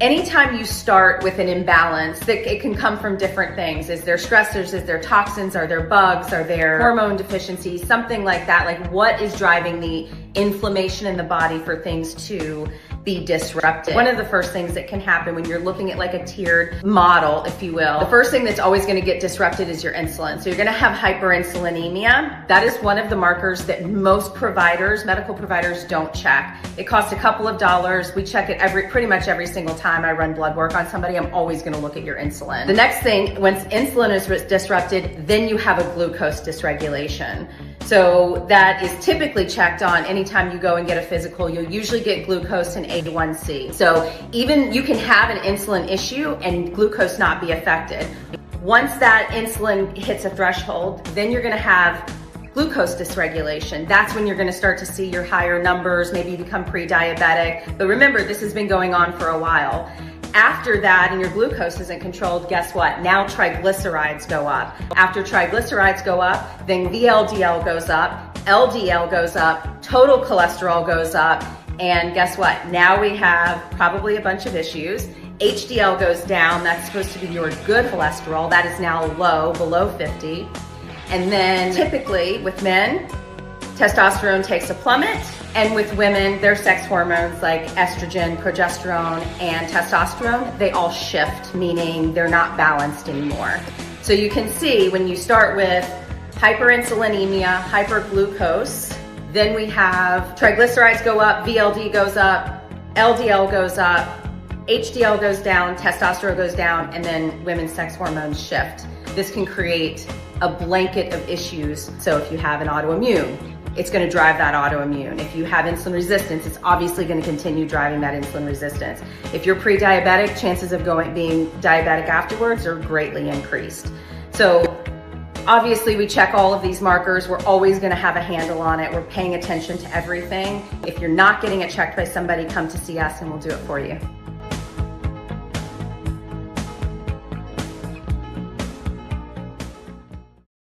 anytime you start with an imbalance, it can come from different things. Is there stressors, is there toxins, are there bugs, are there hormone deficiencies, something like that. Like what is driving the inflammation in the body for things to be disrupted? One of the first things that can happen when you're looking at like a tiered model, if you will, the first thing that's always gonna get disrupted is your insulin. So you're gonna have hyperinsulinemia. That is one of the markers that most providers, medical providers, don't check. It costs a couple of dollars. We check it pretty much every single time I run blood work on somebody. I'm always gonna look at your insulin. The next thing, once insulin is disrupted, then you have a glucose dysregulation. So that is typically checked on anytime you go and get a physical. You'll usually get glucose and A1C. So even you can have an insulin issue and glucose not be affected. Once that insulin hits a threshold, then you're gonna have glucose dysregulation. That's when you're gonna start to see your higher numbers, maybe you become pre-diabetic. But remember, this has been going on for a while. After that, and your glucose isn't controlled, guess what? Now triglycerides go up. After triglycerides go up, then VLDL goes up, LDL goes up, total cholesterol goes up, and guess what? Now we have probably a bunch of issues. HDL goes down, that's supposed to be your good cholesterol, that is now low, below 50. And then typically with men, testosterone takes a plummet, and with women, their sex hormones like estrogen, progesterone, and testosterone, they all shift, meaning they're not balanced anymore. So you can see when you start with hyperinsulinemia, hyperglucose, then we have triglycerides go up, VLD goes up, LDL goes up, HDL goes down, testosterone goes down, and then women's sex hormones shift. This can create a blanket of issues. So if you have an autoimmune, it's going to drive that autoimmune. If you have insulin resistance, it's obviously going to continue driving that insulin resistance. If you're pre-diabetic, chances of being diabetic afterwards are greatly increased. So obviously we check all of these markers. We're always going to have a handle on it. We're paying attention to everything. If you're not getting it checked by somebody, come to see us and we'll do it for you.